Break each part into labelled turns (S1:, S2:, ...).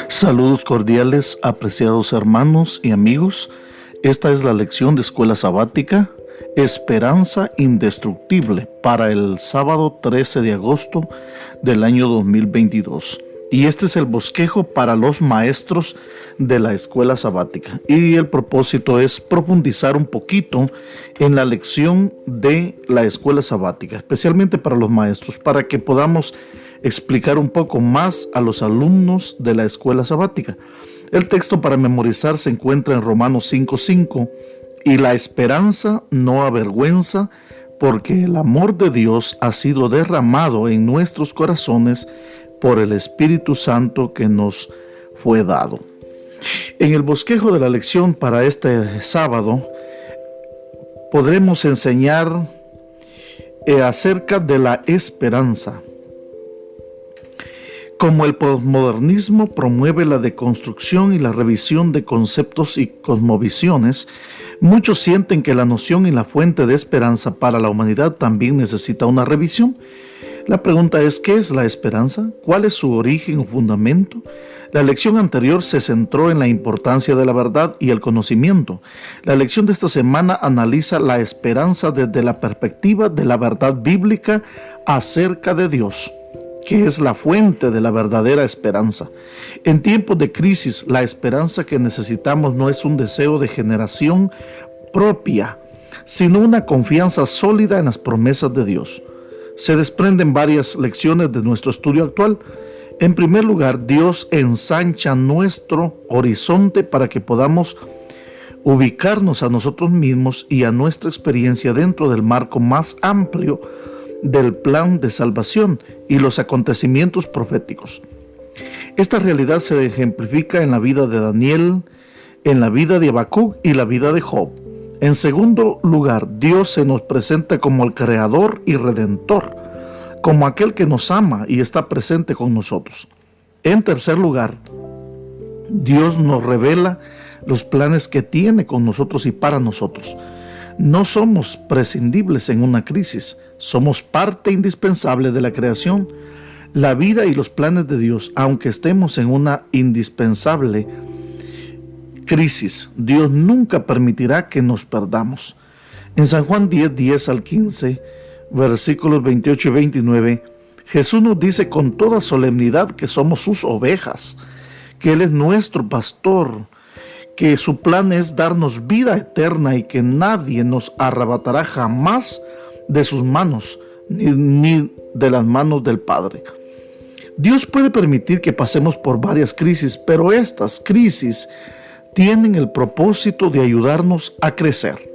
S1: Saludos cordiales, apreciados hermanos y amigos. Esta es la lección de Escuela Sabática, Esperanza Indestructible, para el sábado 13 de agosto del año 2022. Y este es el bosquejo para los maestros de la Escuela Sabática. Y el propósito es profundizar un poquito en la lección de la Escuela Sabática, especialmente para los maestros, para que podamos explicar un poco más a los alumnos de la Escuela Sabática. El texto para memorizar se encuentra en Romanos 5:5, y la esperanza no avergüenza, porque el amor de Dios ha sido derramado en nuestros corazones por el Espíritu Santo que nos fue dado. En el bosquejo de la lección para este sábado podremos enseñar acerca de la esperanza. Como el posmodernismo promueve la deconstrucción y la revisión de conceptos y cosmovisiones, muchos sienten que la noción y la fuente de esperanza para la humanidad también necesita una revisión. La pregunta es, ¿qué es la esperanza? ¿Cuál es su origen o fundamento? La lección anterior se centró en la importancia de la verdad y el conocimiento. La lección de esta semana analiza la esperanza desde la perspectiva de la verdad bíblica acerca de Dios, que es la fuente de la verdadera esperanza. En tiempos de crisis, la esperanza que necesitamos no es un deseo de generación propia, sino una confianza sólida en las promesas de Dios. Se desprenden varias lecciones de nuestro estudio actual. En primer lugar, Dios ensancha nuestro horizonte para que podamos ubicarnos a nosotros mismos y a nuestra experiencia dentro del marco más amplio del plan de salvación y los acontecimientos proféticos. Esta realidad se ejemplifica en la vida de Daniel, en la vida de Habacuc y la vida de Job. En segundo lugar, Dios se nos presenta como el creador y redentor, como aquel que nos ama y está presente con nosotros. En tercer lugar, Dios nos revela los planes que tiene con nosotros y para nosotros. No somos prescindibles en una crisis, somos parte indispensable de la creación, la vida y los planes de Dios. Aunque estemos en una indispensable crisis, Dios nunca permitirá que nos perdamos. En San Juan 10 al 15, versículos 28 y 29, Jesús nos dice con toda solemnidad que somos sus ovejas, que Él es nuestro pastor, que su plan es darnos vida eterna y que nadie nos arrebatará jamás de sus manos, ni de las manos del Padre. Dios puede permitir que pasemos por varias crisis, pero estas crisis tienen el propósito de ayudarnos a crecer.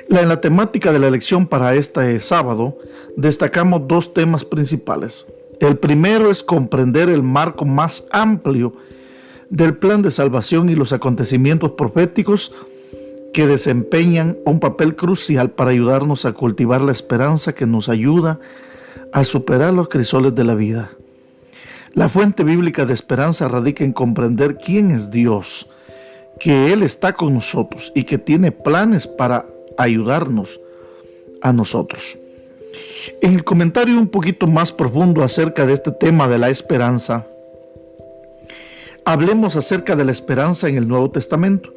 S1: En la temática de la lección para este sábado, destacamos dos temas principales. El primero es comprender el marco más amplio del plan de salvación y los acontecimientos proféticos que desempeñan un papel crucial para ayudarnos a cultivar la esperanza que nos ayuda a superar los crisoles de la vida. La fuente bíblica de esperanza radica en comprender quién es Dios, que Él está con nosotros y que tiene planes para ayudarnos a nosotros. En el comentario un poquito más profundo acerca de este tema de la esperanza, hablemos acerca de la esperanza en el Nuevo Testamento.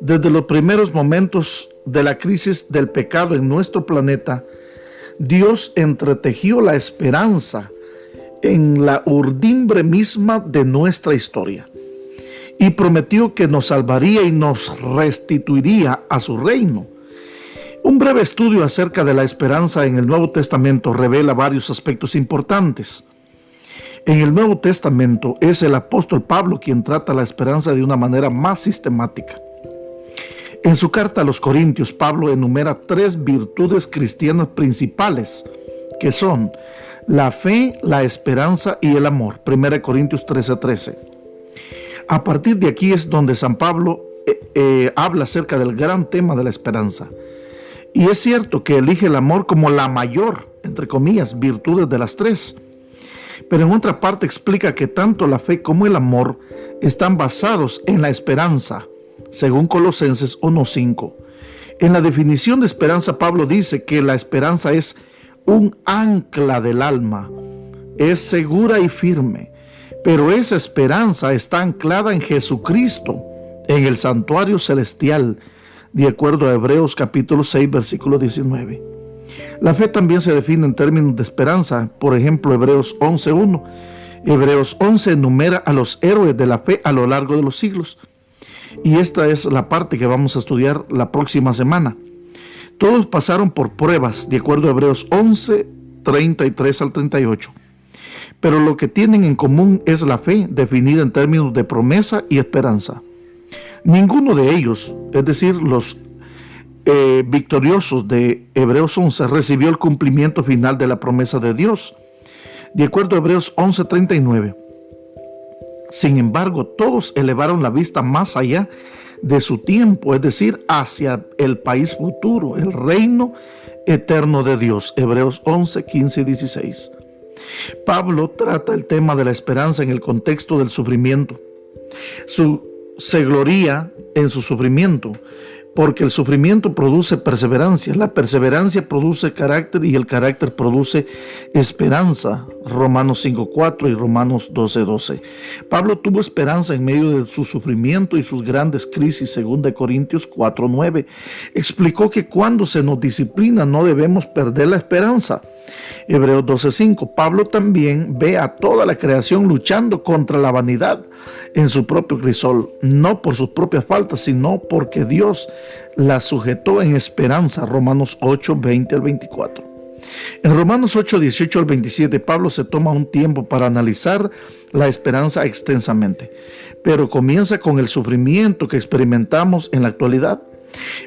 S1: Desde los primeros momentos de la crisis del pecado en nuestro planeta, Dios entretejió la esperanza en la urdimbre misma de nuestra historia y prometió que nos salvaría y nos restituiría a su reino. Un breve estudio acerca de la esperanza en el Nuevo Testamento revela varios aspectos importantes. En el Nuevo Testamento es el apóstol Pablo quien trata la esperanza de una manera más sistemática. En su carta a los Corintios, Pablo enumera 3 virtudes cristianas principales, que son la fe, la esperanza y el amor. 1 Corintios 13:13. A partir de aquí es donde San Pablo habla acerca del gran tema de la esperanza. Y es cierto que elige el amor como la mayor, entre comillas, virtudes de las 3. Pero en otra parte explica que tanto la fe como el amor están basados en la esperanza, según Colosenses 1:5. En la definición de esperanza, Pablo dice que la esperanza es un ancla del alma, es segura y firme, pero esa esperanza está anclada en Jesucristo, en el santuario celestial, de acuerdo a Hebreos capítulo 6, versículo 19. La fe también se define en términos de esperanza. Por ejemplo, Hebreos 11:1. Hebreos 11 enumera a los héroes de la fe a lo largo de los siglos. Y esta es la parte que vamos a estudiar la próxima semana. Todos pasaron por pruebas, de acuerdo a Hebreos 11, 33 al 38. Pero lo que tienen en común es la fe, definida en términos de promesa y esperanza. Ninguno de ellos, es decir, los victoriosos de Hebreos 11, recibió el cumplimiento final de la promesa de Dios. De acuerdo a Hebreos 11:39. Sin embargo, todos elevaron la vista más allá de su tiempo, es decir, hacia el país futuro, el reino eterno de Dios. Hebreos 11, 15 y 16. Pablo trata el tema de la esperanza en el contexto del sufrimiento. Se gloría en su sufrimiento, porque el sufrimiento produce perseverancia, la perseverancia produce carácter y el carácter produce esperanza. Romanos 5:4 y Romanos 12:12. Pablo tuvo esperanza en medio de su sufrimiento y sus grandes crisis. 2 Corintios 4:9 explicó que cuando se nos disciplina no debemos perder la esperanza. Hebreos 12:5. Pablo también ve a toda la creación luchando contra la vanidad en su propio crisol, no por sus propias faltas, sino porque Dios la sujetó en esperanza. Romanos 8:20 al 24. En Romanos 8:18 al 27, Pablo se toma un tiempo para analizar la esperanza extensamente, pero comienza con el sufrimiento que experimentamos en la actualidad.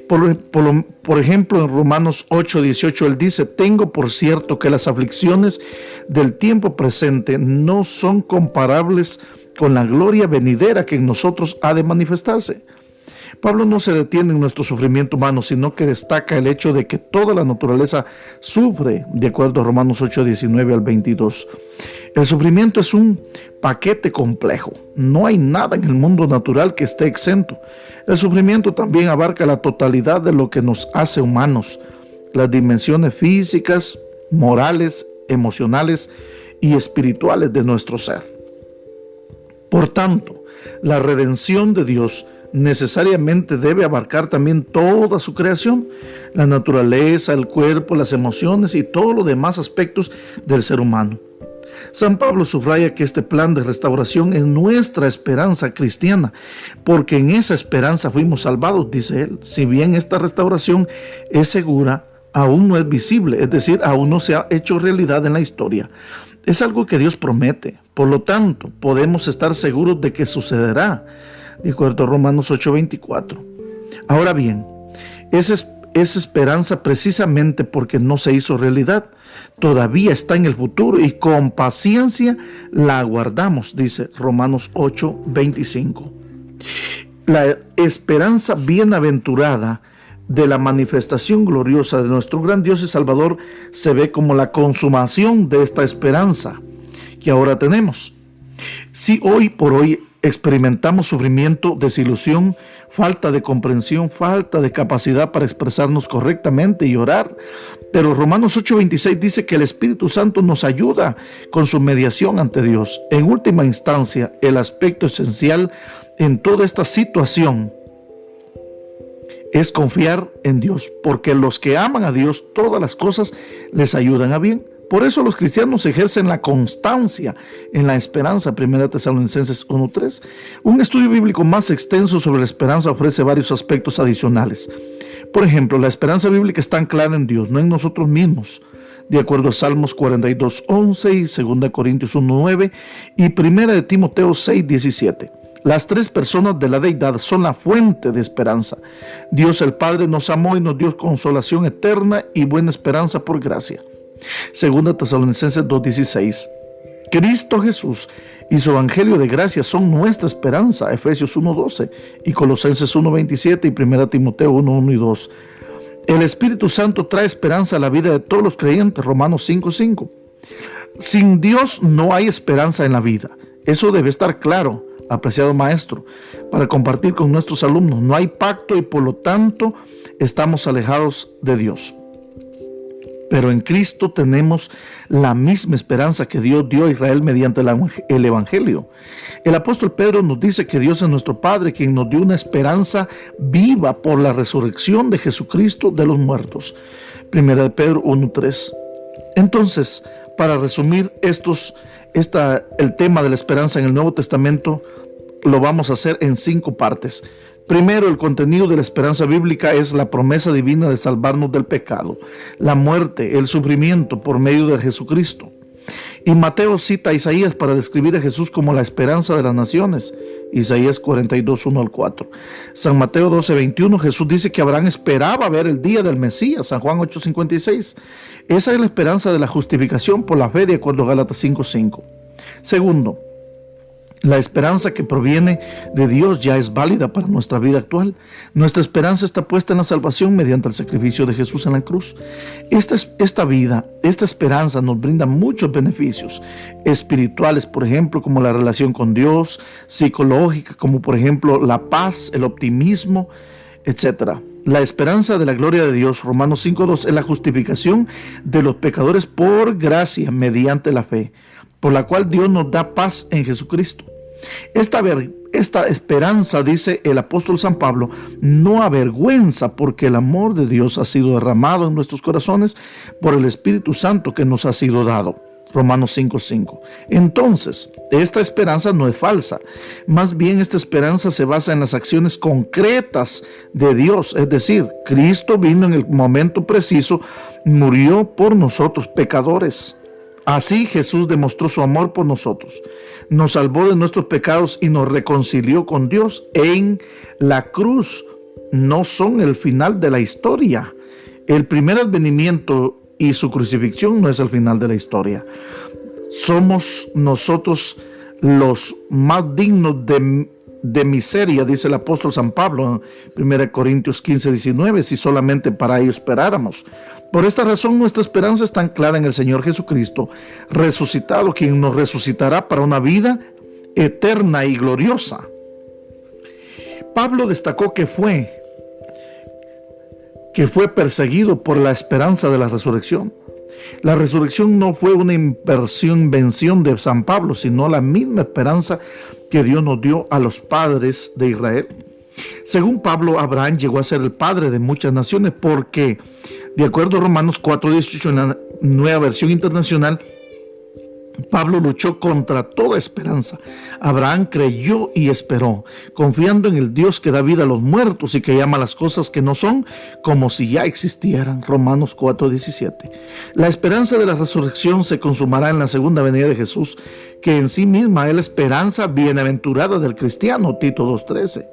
S1: Por ejemplo, en Romanos 8:18 él dice: tengo por cierto que las aflicciones del tiempo presente no son comparables con la gloria venidera que en nosotros ha de manifestarse. Pablo no se detiene en nuestro sufrimiento humano, sino que destaca el hecho de que toda la naturaleza sufre, de acuerdo a Romanos 8:19 al 22. El sufrimiento es un paquete complejo. No hay nada en el mundo natural que esté exento. El sufrimiento también abarca la totalidad de lo que nos hace humanos, las dimensiones físicas, morales, emocionales y espirituales de nuestro ser. Por tanto, la redención de Dios necesariamente debe abarcar también toda su creación, la naturaleza, el cuerpo, las emociones y todos los demás aspectos del ser humano. San Pablo subraya que este plan de restauración es nuestra esperanza cristiana, porque en esa esperanza fuimos salvados, dice él. Si bien esta restauración es segura, aún no es visible, es decir, aún no se ha hecho realidad en la historia. Es algo que Dios promete, por lo tanto, podemos estar seguros de que sucederá, de acuerdo a Romanos 8:24. Ahora bien, esa esperanza, precisamente porque no se hizo realidad, todavía está en el futuro y con paciencia la aguardamos, dice Romanos 8:25. La esperanza bienaventurada de la manifestación gloriosa de nuestro gran Dios y Salvador se ve como la consumación de esta esperanza que ahora tenemos. Si hoy por hoy experimentamos sufrimiento, desilusión, falta de comprensión, falta de capacidad para expresarnos correctamente y orar, pero Romanos 8:26 dice que el Espíritu Santo nos ayuda con su mediación ante Dios. En última instancia, el aspecto esencial en toda esta situación es confiar en Dios, porque los que aman a Dios, todas las cosas les ayudan a bien. Por eso los cristianos ejercen la constancia en la esperanza. 1 Tesalonicenses 1:3. Un estudio bíblico más extenso sobre la esperanza ofrece varios aspectos adicionales. Por ejemplo, la esperanza bíblica está anclada en Dios, no en nosotros mismos, de acuerdo a Salmos 42:11 y 2 Corintios 1:9 y 1 Timoteo 6:17. Las tres personas de la deidad son la fuente de esperanza. Dios el Padre nos amó y nos dio consolación eterna y buena esperanza por gracia. 2 Tesalonicenses 2:16. Cristo Jesús y su evangelio de gracia son nuestra esperanza. Efesios 1:12 y Colosenses 1:27 y 1 Timoteo 1:1 y 2. El Espíritu Santo trae esperanza a la vida de todos los creyentes. Romanos 5:5. Sin Dios no hay esperanza en la vida. Eso debe estar claro, apreciado maestro, para compartir con nuestros alumnos. No hay pacto y por lo tanto estamos alejados de Dios. Pero en Cristo tenemos la misma esperanza que Dios dio a Israel mediante el Evangelio. El apóstol Pedro nos dice que Dios es nuestro Padre, quien nos dio una esperanza viva por la resurrección de Jesucristo de los muertos. Primera de Pedro 1:3. Entonces, para resumir el tema de la esperanza en el Nuevo Testamento, lo vamos a hacer en 5 partes. Primero, el contenido de la esperanza bíblica es la promesa divina de salvarnos del pecado, la muerte, el sufrimiento por medio de Jesucristo. Y Mateo cita a Isaías para describir a Jesús como la esperanza de las naciones. Isaías 42, 1 al 4. San Mateo 12, 21, Jesús dice que Abraham esperaba ver el día del Mesías. San Juan 8, 56. Esa es la esperanza de la justificación por la fe, de acuerdo a Gálatas 5, 5. Segundo, la esperanza que proviene de Dios ya es válida para nuestra vida actual. Nuestra esperanza está puesta en la salvación mediante el sacrificio de Jesús en la cruz. Esta esperanza nos brinda muchos beneficios espirituales, por ejemplo, como la relación con Dios, psicológica, como por ejemplo la paz, el optimismo, etc. La esperanza de la gloria de Dios, Romanos 5:2, es la justificación de los pecadores por gracia mediante la fe, por la cual Dios nos da paz en Jesucristo. Esta esperanza, dice el apóstol San Pablo, no avergüenza, porque el amor de Dios ha sido derramado en nuestros corazones por el Espíritu Santo que nos ha sido dado. Romanos 5:5. Entonces, esta esperanza no es falsa. Más bien, esta esperanza se basa en las acciones concretas de Dios. Es decir, Cristo vino en el momento preciso, murió por nosotros pecadores. Así Jesús demostró su amor por nosotros, nos salvó de nuestros pecados y nos reconcilió con Dios en la cruz. No son el final de la historia. El primer advenimiento y su crucifixión no es el final de la historia. Somos nosotros los más dignos de miseria, dice el apóstol San Pablo en 1 Corintios 15, 19, si solamente para ello esperáramos. Por esta razón, nuestra esperanza está anclada en el Señor Jesucristo, resucitado, quien nos resucitará para una vida eterna y gloriosa. Pablo destacó que fue perseguido por la esperanza de la resurrección. La resurrección no fue una invención de San Pablo, sino la misma esperanza que Dios nos dio a los padres de Israel. Según Pablo, Abraham llegó a ser el padre de muchas naciones porque, de acuerdo a Romanos 4:18 en la Nueva Versión Internacional, Pablo luchó contra toda esperanza. Abraham creyó y esperó, confiando en el Dios que da vida a los muertos y que llama las cosas que no son como si ya existieran. Romanos 4:17. La esperanza de la resurrección se consumará en la segunda venida de Jesús, que en sí misma es la esperanza bienaventurada del cristiano. Tito 2:13.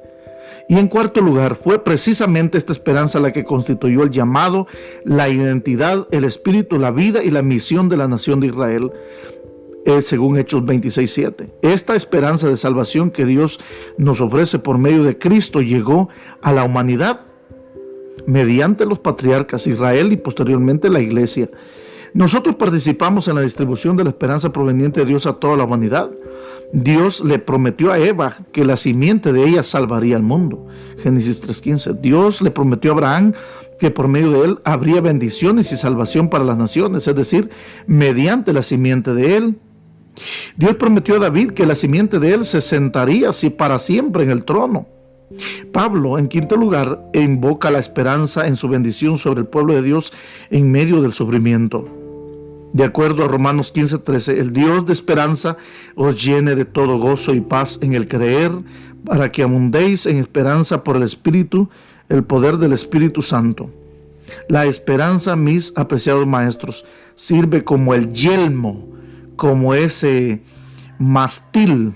S1: Y en cuarto lugar, fue precisamente esta esperanza la que constituyó el llamado, la identidad, el espíritu, la vida y la misión de la nación de Israel, según Hechos 26:7. Esta esperanza de salvación que Dios nos ofrece por medio de Cristo llegó a la humanidad mediante los patriarcas Israel y posteriormente la iglesia. Nosotros participamos en la distribución de la esperanza proveniente de Dios a toda la humanidad. Dios le prometió a Eva que la simiente de ella salvaría al mundo. Génesis 3:15. Dios le prometió a Abraham que por medio de él habría bendiciones y salvación para las naciones, es decir, mediante la simiente de él. Dios prometió a David que la simiente de él se sentaría así para siempre en el trono. Pablo, en quinto lugar, invoca la esperanza en su bendición sobre el pueblo de Dios en medio del sufrimiento. De acuerdo a Romanos 15:13, el Dios de esperanza os llene de todo gozo y paz en el creer, para que abundéis en esperanza por el Espíritu, el poder del Espíritu Santo. La esperanza, mis apreciados maestros, sirve como el yelmo, como ese mastil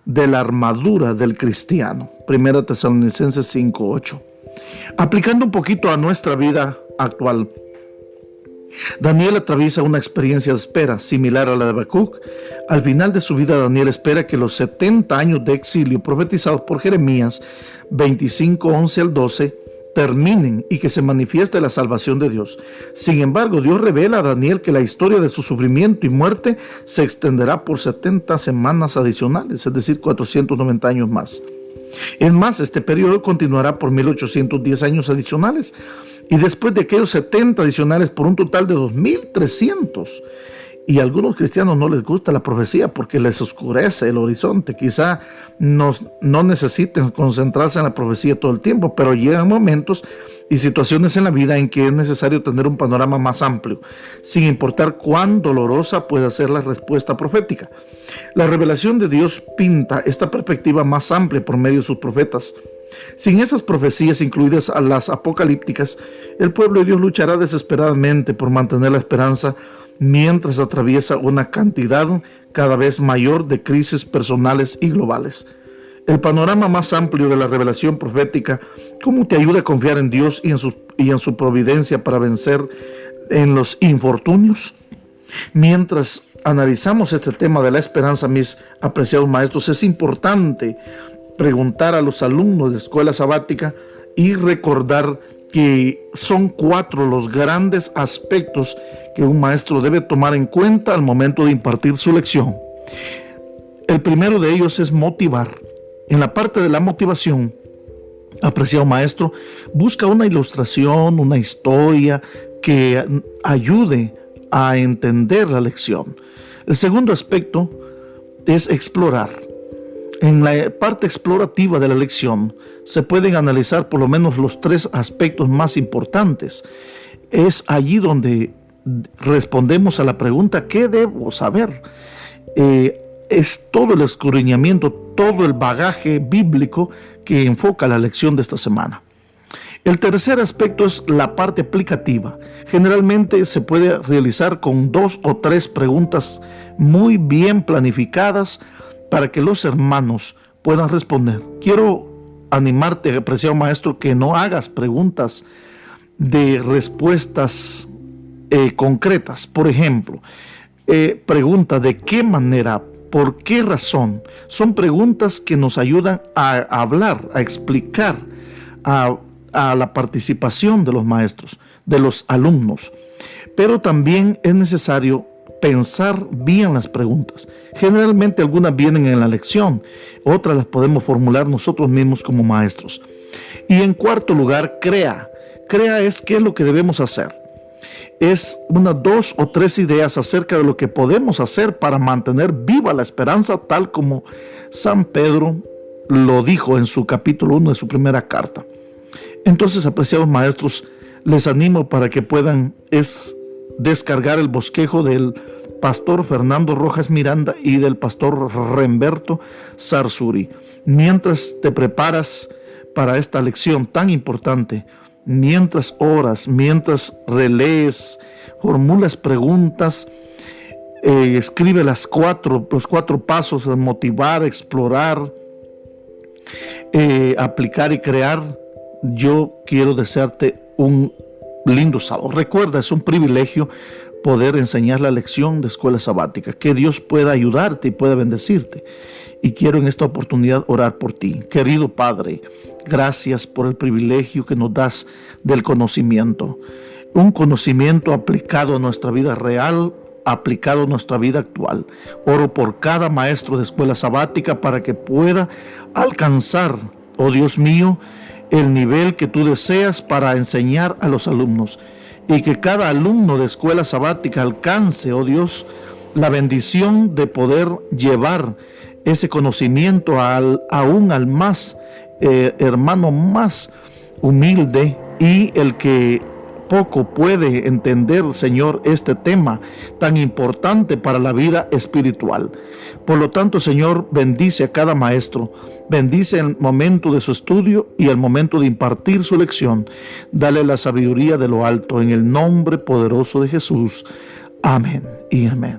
S1: de la armadura del cristiano. Primera Tesalonicenses 5:8. Aplicando un poquito a nuestra vida actual, Daniel atraviesa una experiencia de espera similar a la de Habacuc. Al final de su vida, Daniel espera que los 70 años de exilio profetizados por Jeremías 25, 11 al 12 terminen y que se manifieste la salvación de Dios. Sin embargo, Dios revela a Daniel que la historia de su sufrimiento y muerte se extenderá por 70 semanas adicionales, es decir, 490 años más. Es más, este periodo continuará por 1810 años adicionales. Y después de aquellos 70 adicionales por un total de 2.300. Y a algunos cristianos no les gusta la profecía porque les oscurece el horizonte. Quizá no necesiten concentrarse en la profecía todo el tiempo, pero llegan momentos y situaciones en la vida en que es necesario tener un panorama más amplio, sin importar cuán dolorosa pueda ser la respuesta profética. La revelación de Dios pinta esta perspectiva más amplia por medio de sus profetas. Sin esas profecías, incluidas a las apocalípticas, el pueblo de Dios luchará desesperadamente por mantener la esperanza mientras atraviesa una cantidad cada vez mayor de crisis personales y globales. El panorama más amplio de la revelación profética, ¿cómo te ayuda a confiar en Dios y en su providencia para vencer en los infortunios? Mientras analizamos este tema de la esperanza, mis apreciados maestros, es importante preguntar a los alumnos de escuela sabática y recordar que son 4 los grandes aspectos que un maestro debe tomar en cuenta al momento de impartir su lección. El primero de ellos es motivar. En la parte de la motivación, apreciado maestro, busca una ilustración, una historia que ayude a entender la lección. El segundo aspecto es explorar. En la parte explorativa de la lección se pueden analizar por lo menos los 3 aspectos más importantes. Es allí donde respondemos a la pregunta ¿qué debo saber? Es todo el escudriñamiento, todo el bagaje bíblico que enfoca la lección de esta semana. El tercer aspecto es la parte aplicativa. Generalmente se puede realizar con 2 o 3 preguntas muy bien planificadas para que los hermanos puedan responder. Quiero animarte, apreciado maestro, que no hagas preguntas de respuestas concretas. Por ejemplo, pregunta ¿de qué manera? ¿Por qué razón? Son preguntas que nos ayudan a hablar, a explicar, a la participación de los maestros, de los alumnos. Pero también es necesario pensar bien las preguntas. Generalmente algunas vienen en la lección, otras las podemos formular nosotros mismos como maestros. Y en cuarto lugar, crea. Crea es qué es lo que debemos hacer. Es unas 2 o 3 ideas acerca de lo que podemos hacer para mantener viva la esperanza, tal como San Pedro lo dijo en su capítulo 1 de su primera carta. Entonces, apreciados maestros, les animo para que puedan descargar el bosquejo del pastor Fernando Rojas Miranda y del pastor Remberto Sarsuri. Mientras te preparas para esta lección tan importante, mientras oras, mientras relees, formulas preguntas, escribe los 4 pasos de motivar, explorar, aplicar y crear. Yo quiero desearte un lindo sábado. Recuerda, es un privilegio poder enseñar la lección de escuela sabática. Que Dios pueda ayudarte y pueda bendecirte. Y quiero en esta oportunidad orar por ti. Querido Padre, gracias por el privilegio que nos das del conocimiento. Un conocimiento aplicado a nuestra vida real, aplicado a nuestra vida actual. Oro por cada maestro de escuela sabática para que pueda alcanzar, oh Dios mío, el nivel que tú deseas para enseñar a los alumnos, y que cada alumno de escuela sabática alcance, oh Dios, la bendición de poder llevar ese conocimiento aún al más hermano más humilde y el que poco puede entender, Señor, este tema tan importante para la vida espiritual. Por lo tanto, Señor, bendice a cada maestro, bendice el momento de su estudio y el momento de impartir su lección. Dale la sabiduría de lo alto en el nombre poderoso de Jesús. Amén y amén.